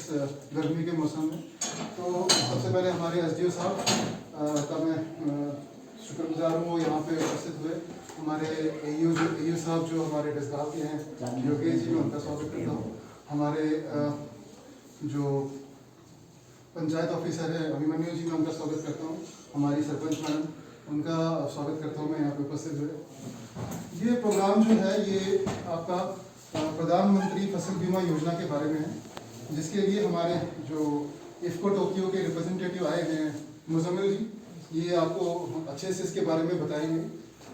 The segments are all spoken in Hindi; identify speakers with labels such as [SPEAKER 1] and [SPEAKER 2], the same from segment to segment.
[SPEAKER 1] गर्मी के मौसम में। तो सबसे पहले हमारे एसडीओ साहब का मैं शुक्रगुजार हूँ, वो यहाँ पे उपस्थित हुए। हमारे एयू साहब जो हमारे डसगांव के हैं, योगेश जी, मैं उनका स्वागत करता हूँ। हमारे जो पंचायत ऑफिसर है अभिमन्यु जी, मैं उनका स्वागत करता हूँ। हमारी सरपंच मैडम, उनका स्वागत करता हूँ मैं यहाँ पे उपस्थित हुए। ये प्रोग्राम जो है ये आपका प्रधानमंत्री फसल बीमा योजना के बारे में है, जिसके लिए हमारे जो इफ्को टोक्यो के रिप्रेजेंटेटिव आए हैं मुजम्मिल जी, ये आपको अच्छे से इसके बारे में बताएंगे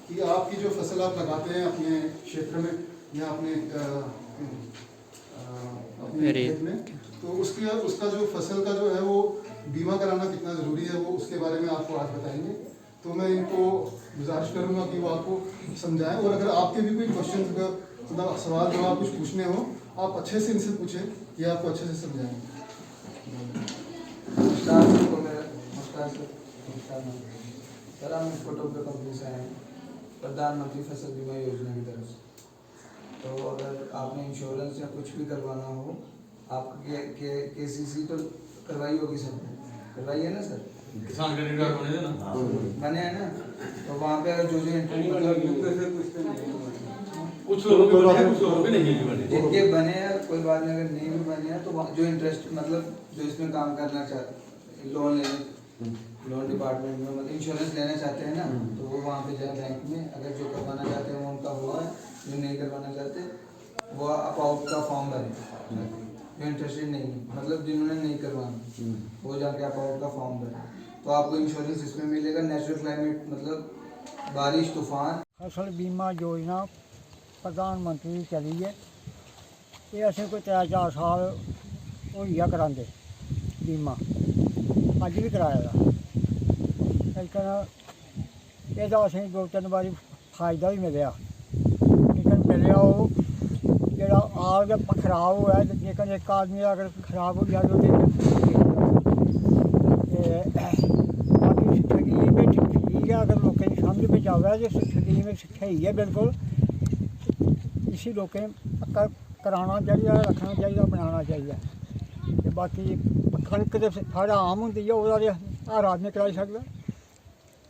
[SPEAKER 1] कि आपकी जो फसल आप लगाते हैं अपने क्षेत्र में या अपने खेत में, तो उसका जो फसल का जो है वो बीमा कराना कितना ज़रूरी है, वो उसके बारे में आपको आज बताएंगे। तो मैं इनको गुजारिश करूँगा कि वो आपको समझाएं, और अगर आपके भी कोई क्वेश्चन मतलब सवाल जवाब कुछ पूछने हो, आप अच्छे से इनसे पूछें, ये आपको अच्छे से समझाएंगे।
[SPEAKER 2] नमस्कार सर, हम इफ्को टोक्यो कंपनी से आए हैं प्रधानमंत्री फसल बीमा योजना की तरफ से। तो अगर आपने इंश्योरेंस या कुछ भी करवाना हो, आपके केसीसी तो करवाई होगी सर, करवाई है ना सर?
[SPEAKER 3] किसान क्रेडिट कार्ड बने थे ना,
[SPEAKER 2] बने हैं ना? तो वहाँ पे अगर जो
[SPEAKER 3] कुछ लोग भी नहीं बने,
[SPEAKER 2] जिनके बने हैं कोई बात नहीं, अगर नहीं भी बने हैं तो जो इंटरेस्ट मतलब जो इसमें काम करना चाहते, लोन डिपार्टमेंट में मतलब इंश्योरेंस लेना चाहते हैं ना, तो वो वहाँ पे जाए बैंक में, अगर जो करवाना चाहते हैं वो उनका हुआ है, जो नहीं करवाना चाहते वो अप आउट का फॉर्म भरें। जो इंटरेस्टेड नहीं है मतलब जिन्होंने नहीं करवाना वो जाके अप आउट का फॉर्म भरें, तो आपको इंश्योरेंस इसमें मिलेगा। नेचुरल क्लाइमेट मतलब बारिश, तूफान।
[SPEAKER 4] फसल बीमा योजना प्रधानमंत्री दी चली है, ये असें कोई 3-4 साल होइया करांदे बीमा, अज भी कराया दा, लेकिन एह्दा असें 2-3 बारी फायदा भी मिलेआ, लेकिन मिलेआ ओह् जेह्ड़ा आप गै खराब होया, लेकिन इक आदमी अगर खराब हो जाए बाकी स्कीम ठीक है, अगर लोकें दी समझ बिच आवै ते स्कीम स्हेई है बिल्कुल, इसी लोकें पक्का कराना चाहिए, रखना चाहिए, बनाना चाहिए। ते बाकी कनक ते साढ़े आम होंदी है, ओह्दा ते हर आदमी कराई सकदा।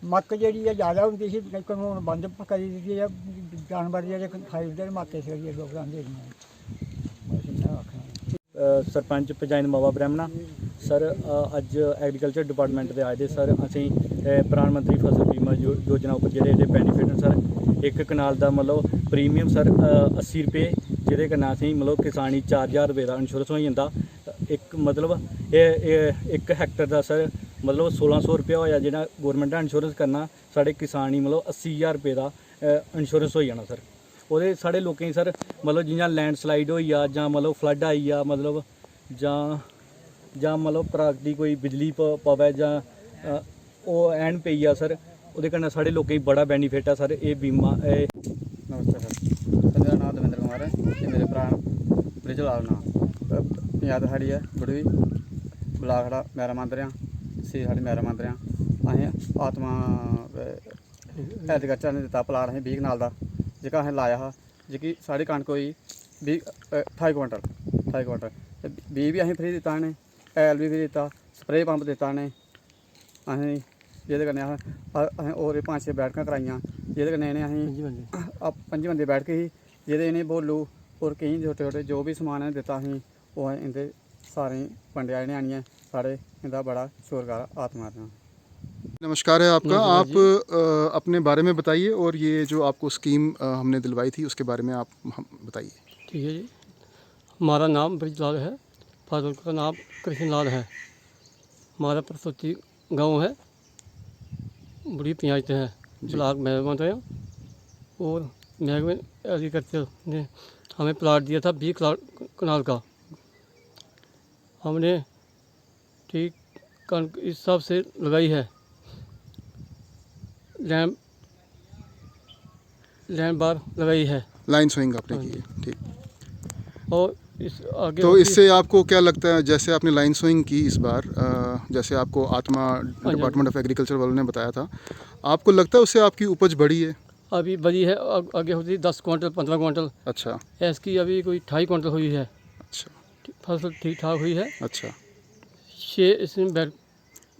[SPEAKER 4] मक्क जेह्ड़ी है ज़्यादा होंदी ही, लेकिन हून बंद करी दित्ती है, जानवर जेह्ड़े खाई ओड़दे मक्क, इस करियै लोक रांह्दे निं हैन।
[SPEAKER 5] सरपंच पंचायत मावा ब्रह्मणा सर, अज एग्रीकल्चर डिपार्टमेंट दे आए दे सर, असें प्रधानमंत्री फसल बीमा योजना उप्पर जेह्ड़े एह्दे बेनीफिट न सर, एक कनाल दा मतलब प्रीमियम सर 80 रुपये, जेह्दे कन्नै असेंगी मतलब किसानी 4000 रुपये दा इंश्योरेंस हो जंदा। एक मतलब एक हैक्टर दा सर मतलब 1600 रुपया होया, जेह्ड़ा गौरमेंट ने इंश्योरेंस करना, साढ़े किसानी मतलब 80,000 रुपये दा इंश्योरेंस होई जाना सर। ओह्दे साढ़े लोकें सर मतलब जियां लैंडस्लाइड होई जा, जां मतलब फ्लड आई जा, मतलब जां मतलब प्राकृतिक कोई बिजली पवै, जां ओह् ऐन पेई जा सर, ओह्दे कन्नै साढ़े लोकें गी बड़ा बेनीफिट है सर एह् बीमा।
[SPEAKER 6] नमस्ते सर, मेरा नाम दविंद्र कुमार है, ते मेरे भ्रा ब्रिजलाल नाम, पंचायत साढ़ी है गुड़वी, ब्लाक साढ़ा मैरा मांदरेआं, तसील साढ़ी मैरा मांदरेआं। असें आत्मा एग्रीकल्चर ने दित्ता प्लाट असें 20 कनाल दा, जेह्का असें लाया हा, जेह्की साढ़ी कनक होई 28 क्विंटल, ते बीऽ भी असें फ्री दित्ता इ'नें, हैल भी फ्री दित्ता, स्प्रे पंप दित्ता इ'नें असें, जेह्दे कन्नै असें होर 5-6 बैठकां कराइयां, जेह्दे कन्नै इ'नें असें 5 बंदे बैठक ही, जेह्दे इ'नें बोलू होर केईं छोटे छोटे जो भी समान इ'नें दित्ता असें, ओह् असें इं'दे सारें बंडेआ इ'नें आनियै, साढ़े इं'दा बड़ा शुक्रगुजार आत्मा दा।
[SPEAKER 1] नमस्कार है आपका, आप अपने बारे में बताइए, और ये जो आपको स्कीम हमने दिलवाई थी उसके बारे में आप हम बताइए।
[SPEAKER 7] ठीक है जी, हमारा नाम ब्रिजलाल है, फादर का नाम कृष्णलाल है, हमारा प्रसूति गांव है, बड़ी पंचायत है, ब्लाक महकमा है, और महकमे एग्रीकल्चर ने हमें प्लाट दिया था 20 कनाल का। हमने ठीक कनक इस हिसाब से लगाई है, लैंड बार लगाई है,
[SPEAKER 1] लाइन सोइंग आपने की है, ठीक।
[SPEAKER 7] और इस आगे
[SPEAKER 1] तो इससे आपको क्या लगता है, जैसे आपने लाइन सोइंग की इस बार, जैसे आपको आत्मा डिपार्टमेंट ऑफ एग्रीकल्चर वालों ने बताया था, आपको लगता है उससे आपकी उपज बढ़ी है?
[SPEAKER 7] अभी बड़ी है, आगे होती 10 क्विंटल 15 क्विंटल।
[SPEAKER 1] अच्छा,
[SPEAKER 7] इसकी अभी कोई 28 क्विंटल हुई है।
[SPEAKER 1] अच्छा,
[SPEAKER 7] फसल ठीक ठाक हुई है।
[SPEAKER 6] अच्छा
[SPEAKER 7] 6 इसमें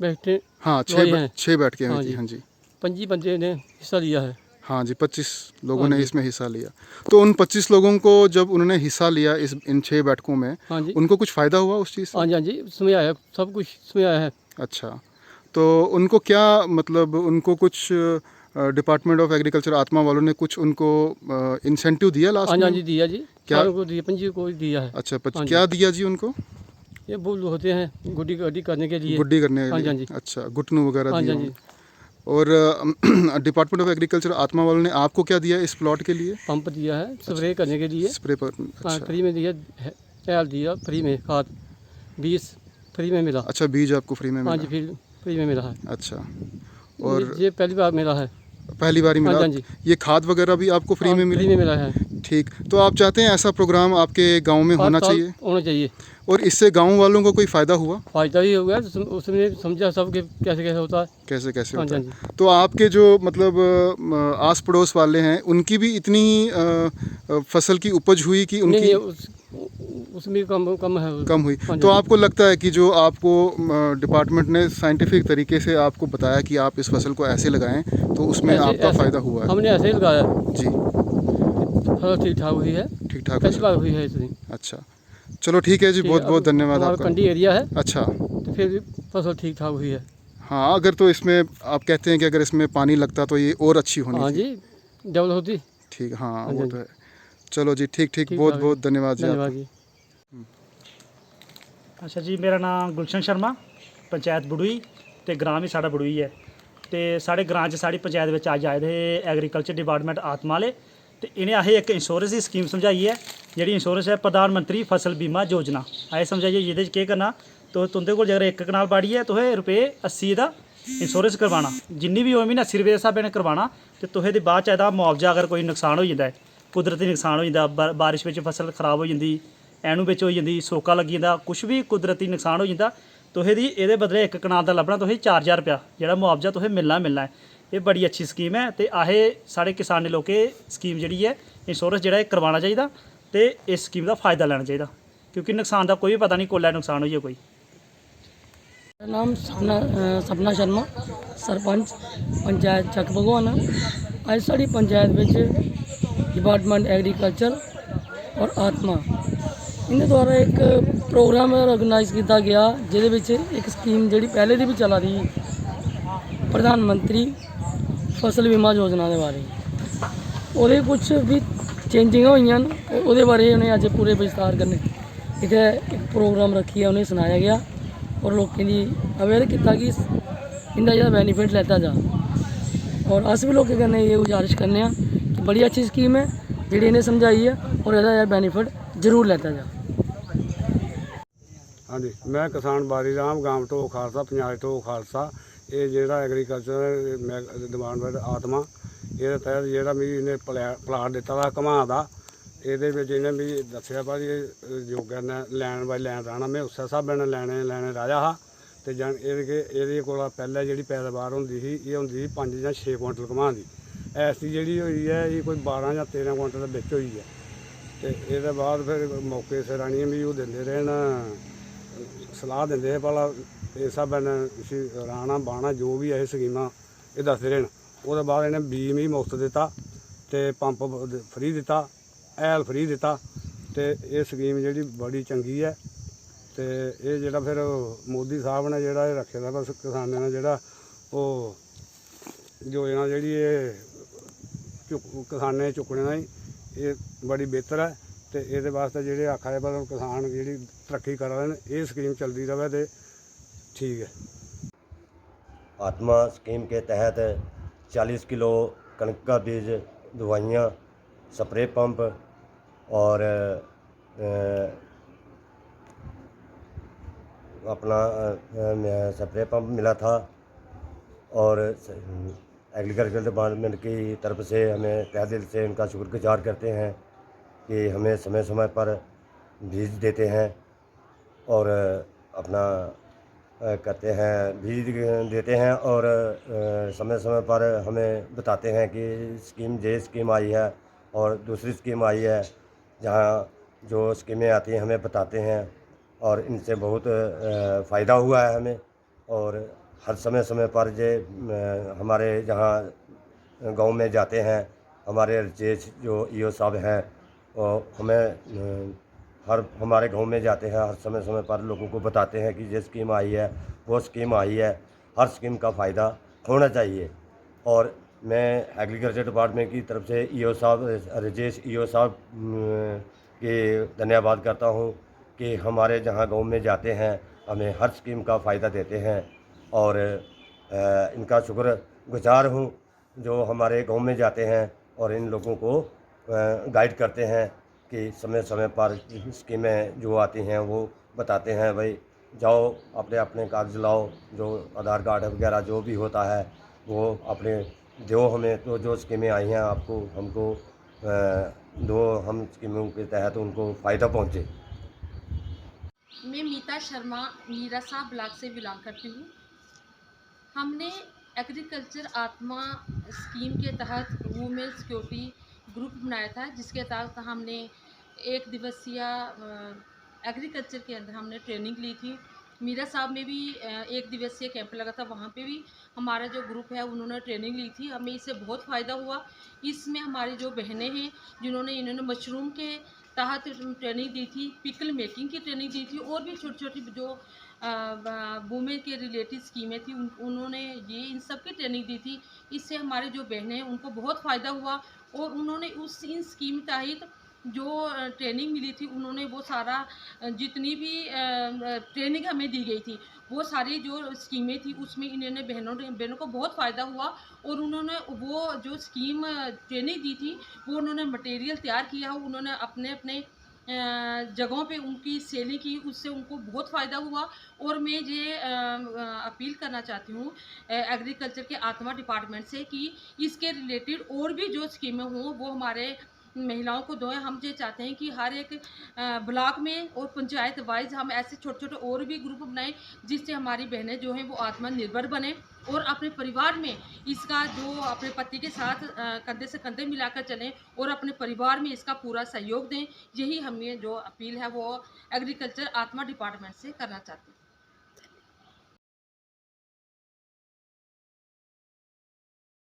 [SPEAKER 7] बैठे
[SPEAKER 6] हाँ,
[SPEAKER 7] वही हैं।
[SPEAKER 6] 6 बैठकें हुई
[SPEAKER 7] हाँ
[SPEAKER 6] थी।
[SPEAKER 7] जी।
[SPEAKER 6] हाँ जी
[SPEAKER 7] 25 बंदे ने हिस्सा लिया है।
[SPEAKER 6] हाँ जी 25 लोगों
[SPEAKER 7] हाँ
[SPEAKER 6] ने
[SPEAKER 7] जी।
[SPEAKER 6] इसमें हिस्सा लिया। तो उन 25 लोगों को जब उन्होंने हिस्सा लिया इन 6 बैठकों में,
[SPEAKER 7] हाँ जी।
[SPEAKER 6] उनको कुछ फ़ायदा हुआ उस चीज़ से?
[SPEAKER 7] हाँ जी, हाँ जी, उसमें आया सब कुछ इसमें आया है।
[SPEAKER 6] अच्छा, तो उनको क्या मतलब उनको कुछ डिपार्टमेंट ऑफ एग्रीकल्चर आत्मा वालों ने कुछ उनको इंसेंटिव दिया
[SPEAKER 7] हाँ
[SPEAKER 6] लास्ट
[SPEAKER 7] जी, हाँ
[SPEAKER 6] में?
[SPEAKER 7] जी, दिया जी।
[SPEAKER 6] क्या?
[SPEAKER 7] सारों को दिया, 25 को दिया है।
[SPEAKER 6] अच्छा
[SPEAKER 7] हाँ जी।
[SPEAKER 6] क्या दिया जी उनको?
[SPEAKER 7] ये बुल होते हैं गुड्डी गड्डी करने के लिए।
[SPEAKER 6] गुड्डी करने
[SPEAKER 7] हाँ
[SPEAKER 6] के
[SPEAKER 7] जी, हाँ
[SPEAKER 6] लिए?
[SPEAKER 7] जी।
[SPEAKER 6] अच्छा, घुटनों वगैरह
[SPEAKER 7] हाँ जी,
[SPEAKER 6] दिए
[SPEAKER 7] हाँ जी।
[SPEAKER 6] होंगे। और डिपार्टमेंट ऑफ एग्रीकल्चर आत्मा वालों ने आपको क्या दिया इस प्लॉट के लिए?
[SPEAKER 7] पंप दिया है स्प्रे करने के लिए।
[SPEAKER 6] स्प्रे पर?
[SPEAKER 7] हाँ,
[SPEAKER 6] अच्छा
[SPEAKER 7] फ्री में दिया है, तेल दिया फ्री में, खाद बीज फ्री में मिला।
[SPEAKER 6] अच्छा, बीज आपको फ्री में
[SPEAKER 7] हाँ जी,
[SPEAKER 6] मिला?
[SPEAKER 7] फिर फ्री में मिला है।
[SPEAKER 6] अच्छा, और
[SPEAKER 7] ये पहली बार मिला है।
[SPEAKER 6] पहली बार ही
[SPEAKER 7] हाँ
[SPEAKER 6] मिला?
[SPEAKER 7] जी, हाँ जी।
[SPEAKER 6] ये खाद वगैरह भी आपको फ्री
[SPEAKER 7] हाँ,
[SPEAKER 6] में
[SPEAKER 7] फ्री
[SPEAKER 6] मिली?
[SPEAKER 7] में मिला है।
[SPEAKER 6] ठीक, तो आप चाहते हैं ऐसा प्रोग्राम आपके गांव में
[SPEAKER 7] हर
[SPEAKER 6] होना
[SPEAKER 7] साल
[SPEAKER 6] चाहिए,
[SPEAKER 7] होना चाहिए।
[SPEAKER 6] और इससे गांव वालों को कोई फ़ायदा हुआ?
[SPEAKER 7] फायदा ही हो गया, उसने समझा सब के कैसे कैसे होता है।
[SPEAKER 6] कैसे कैसे
[SPEAKER 7] हाँ जी,
[SPEAKER 6] होता
[SPEAKER 7] हाँ
[SPEAKER 6] है? तो आपके जो मतलब आस पड़ोस वाले हैं, उनकी भी इतनी फसल की उपज हुई कि
[SPEAKER 7] नहीं
[SPEAKER 6] उनकी
[SPEAKER 7] नहीं, उसमें कम है।
[SPEAKER 6] कम हुई?
[SPEAKER 7] हाँ जी,
[SPEAKER 6] तो
[SPEAKER 7] हाँ जी।
[SPEAKER 6] आपको लगता है कि जो आपको डिपार्टमेंट ने साइंटिफिक तरीके से आपको बताया कि आप इस फसल को ऐसे लगाएं, तो उसमें आपका फ़ायदा हुआ है?
[SPEAKER 7] हमने ऐसे ही लगाया,
[SPEAKER 6] जी,
[SPEAKER 7] फसल ठीक ठाक हुई है।
[SPEAKER 6] ठीक ठाक
[SPEAKER 7] पहली
[SPEAKER 6] फसल।
[SPEAKER 7] बार हुई है इसमें।
[SPEAKER 6] अच्छा, चलो ठीक है जी, बहुत बहुत धन्यवाद
[SPEAKER 7] हमारा
[SPEAKER 6] आपका।
[SPEAKER 7] कंडी एरिया है,
[SPEAKER 6] अच्छा,
[SPEAKER 7] तो फिर भी फसल ठीक ठाक हुई है।
[SPEAKER 6] हाँ, अगर तो इसमें आप कहते हैं कि अगर इसमें पानी लगता तो ये और अच्छी होनी
[SPEAKER 7] हाँ
[SPEAKER 6] थी।
[SPEAKER 7] जी, डबल होती।
[SPEAKER 6] ठीक, हाँ
[SPEAKER 7] हाँ जी,
[SPEAKER 6] वो
[SPEAKER 7] हाँ
[SPEAKER 6] तो
[SPEAKER 7] जी।
[SPEAKER 6] है। चलो जी, ठीक ठीक,
[SPEAKER 7] ठीक
[SPEAKER 6] बहुत
[SPEAKER 7] ठाक
[SPEAKER 6] बहुत
[SPEAKER 7] है।
[SPEAKER 6] धन्यवाद जी
[SPEAKER 7] धन्यवाद
[SPEAKER 6] आपका।
[SPEAKER 7] जी।
[SPEAKER 8] अच्छा जी, मेरा नाम गुलशन शर्मा, पंचायत बड़ुई ते ग्रां भी साढ़ा बड़ुई है। ते साढ़े ग्रां च साढ़ी पंचायत बिच अज्ज आए दे हे एग्रीकल्चर डिपार्टमेंट आत्मा आह्ले, ते इ'नें असें इक इंश्योरेंस दी स्कीम समझाई है, जेह्ड़ी इंश्योरेंस है प्रधानमंत्री फसल बीमा योजना। असें समझाइए जेह्दे च केह् करना, तो तुं'दे कोल जेकर 1 कनाल बाड़ी है, तुसें रुपये 80 दा इंश्योरेंस करवाना, जिन्नी भी होए म्हीने 80 रुपये दे स्हाबै ने करवाना। ते तुसें दी बाद च एह्दा मुआवजा अगर कोई नुकसान होई जंदा है, कुदरती नुकसान होई जंदा, बारिश बिच फसल खराब होई जंदी, ऐनू बिच होई जंदी, सोका लग्गी जंदा, कुछ भी कुदरती नुकसान होई जंदा, तुसें दी एह्दे बदले 1 कनाल दा लब्भना तुसें 4000 रुपया, जेह्ड़ा मुआवजा तुसें मिलना मिलना है। एह् बड़ी अच्छी स्कीम है, ते असें साढ़े किसानी लोकें स्कीम जेह्ड़ी है इंश्योरेंस जेह्ड़ा एह् करवाना चाहिदा, ते इस स्कीम दा फ़ायदा लैना चाहिदा, क्योंकि नुकसान दा कोई पता नहीं कोल्लै नुकसान होई जाए कोई।
[SPEAKER 9] मेरा नाम सपना शर्मा, सरपंच पंचायत चक भगवाना। अज साड़ी पंचायत विच डिपार्टमेंट एग्रीकल्चर और आत्मा इन्हें द्वारा एक प्रोग्राम ऑर्गेनाइज किया गया, जिहदे विच एक स्कीम जिहड़ी पहले दी भी चला दी, प्रधानमंत्री फसल बीमा योजना के बारे ओहदे कुछ भी चेंजिंग हुई न, ओहदे बारे उन्हें अज पूरे विस्तार करने इत्थे एक प्रोग्राम रखिए, उन्हें सुनाया गया और लोगों की अवेयर किया कि इनका ज़्यादा बेनीफिट लेता जा। और अस भी लोगों कन्नै ये गुजारिश करने कि बड़ी अच्छी स्कीम है जी इन्हें समझाई है, और यदा बेनीफिट जरूर लेता जा।
[SPEAKER 10] हाँ जी, मैं किसान बारी राम गांव टो खालसा पंजाब टो खालसा। ये जेह्ड़ा एग्रीकल्चर डिपार्टमेंट आत्मा ये तहत जेह्ड़ा मिगी इन्हें प्लाट दिता था घुमा दा, एह्दे बिच इन्हें मिगी दस्सेआ भाई योगा ने लैन बाई लैन राहना, में उस्सै स्हाबै ने लैने राजा हा। ते एह्दे कोला पैह्लें जेह्ड़ी पैदावार होंदी ही, एह् होंदी ही 5 जां 6 कुंटल घुमा दी। ऐसी जेह्ड़ी होई है ये कोई 12 जां 13 कुंटल दे बिच होई है। ते एह्दे बाद फिर मौके सिर आनियै मिगी ओह् दिंदे रेह् न, सलाह दिंदे हे भला इस स्हाबै ने इसी राह्ना बाह्ना जो बी ऐ स्कीमां एह् दसदे रेह् न। ओह्दे बाद इ'नें बीऽ मिगी मुफ्त दित्ता, ते पंप फ्री दित्ता, हैल फ्री दित्ता, ते एह् स्कीम जेह्ड़ी बड़ी चंगी है। ते एह् जेह्ड़ा फिर मोदी साहब ने जेह्ड़ा एह् रक्खे दा बस किसानें ने जेह्ड़ा ओह् योजना जेह्ड़ी एह् किसानें चुक्कने दा ही एह् बड़ी बेहतर है। ते एह्दे वास्ते जेह्ड़े आखा दे भला किसान जेह्ड़ी तरक्की करा दे न, एह् स्कीम चलदी रवै ते ठीक है।
[SPEAKER 11] आत्मा स्कीम के तहत 40 किलो कणक का बीज, दवाइयाँ, स्प्रे पंप और अपना स्प्रे पंप मिला था। और एग्रीकल्चर डिपार्टमेंट की तरफ से हमें तहे दिल से उनका शुक्रगुजार करते हैं कि हमें समय समय पर बीज देते हैं और अपना करते हैं, बीज देते हैं और समय समय पर हमें बताते हैं कि स्कीम आई है और दूसरी स्कीम आई है जहाँ जो स्कीमें आती हैं हमें बताते हैं और इनसे बहुत फ़ायदा हुआ है हमें। और हर समय समय पर हमारे जहाँ गांव में जाते हैं हमारे जो ईओ साहब हैं और हमें हमारे गांव में जाते हैं, हर समय समय पर लोगों को बताते हैं कि ये स्कीम आई है, वो स्कीम आई है, हर स्कीम का फ़ायदा होना चाहिए। और मैं एग्रीकल्चर डिपार्टमेंट की तरफ से ईओ साहब राजेश ईओ साहब के धन्यवाद करता हूँ कि हमारे जहाँ गांव में जाते हैं हमें हर स्कीम का फ़ायदा देते हैं और इनका शुक्रगुजार हूँ जो हमारे गांव में जाते हैं और इन लोगों को गाइड करते हैं कि समय समय पर स्कीमें जो आती हैं वो बताते हैं, भाई जाओ अपने अपने कागज़ लाओ, जो आधार कार्ड वगैरह जो भी होता है वो अपने दो हमें, तो जो स्कीमें आई हैं आपको हमको दो, हम स्कीमों के तहत उनको फ़ायदा पहुँचे।
[SPEAKER 12] मैं मीता शर्मा मीरासा ब्लॉक से बिलोंग करती हूँ। हमने एग्रीकल्चर आत्मा स्कीम के तहत वुमेन सिक्योरिटी ग्रुप बनाया था, जिसके तहत हमने 1 दिवसीय एग्रीकल्चर के अंदर हमने ट्रेनिंग ली थी। मीरा साहब में भी 1 दिवसीय कैंप लगा था, वहाँ पे भी हमारा जो ग्रुप है उन्होंने ट्रेनिंग ली थी। हमें इससे बहुत फ़ायदा हुआ। इसमें हमारी जो बहनें हैं इन्होंने मशरूम के तहत ट्रेनिंग दी थी, पिकल मेकिंग की ट्रेनिंग दी थी और भी छोटी छोटी जो वुमेन के रिलेटेड स्कीमें थी उन्होंने इन सब की ट्रेनिंग दी थी। इससे हमारे जो बहनें हैं उनको बहुत फ़ायदा हुआ और उन्होंने इन स्कीम तहत जो ट्रेनिंग मिली थी उन्होंने वो सारा जितनी भी ट्रेनिंग हमें दी गई थी वो सारी जो स्कीमें थी उसमें इन्होंने बहनों को बहुत फ़ायदा हुआ और उन्होंने वो जो स्कीम ट्रेनिंग दी थी वो उन्होंने मटेरियल तैयार किया, उन्होंने अपने अपने जगहों पे उनकी सेलिंग की, उससे उनको बहुत फ़ायदा हुआ। और मैं ये अपील करना चाहती हूँ एग्रीकल्चर के आत्मा डिपार्टमेंट से कि इसके रिलेटेड और भी जो स्कीमें हों वो हमारे महिलाओं को दो। हम ये चाहते हैं कि हर एक ब्लॉक में और पंचायत वाइज हम ऐसे छोटे छोटे और भी ग्रुप बनाएं जिससे हमारी बहनें जो हैं वो आत्मनिर्भर बने और अपने परिवार में इसका जो अपने पति के साथ कंधे से कंधे मिलाकर चलें और अपने परिवार में इसका पूरा सहयोग दें। यही हमें जो अपील है वो एग्रीकल्चर आत्मा डिपार्टमेंट से करना चाहते हैं।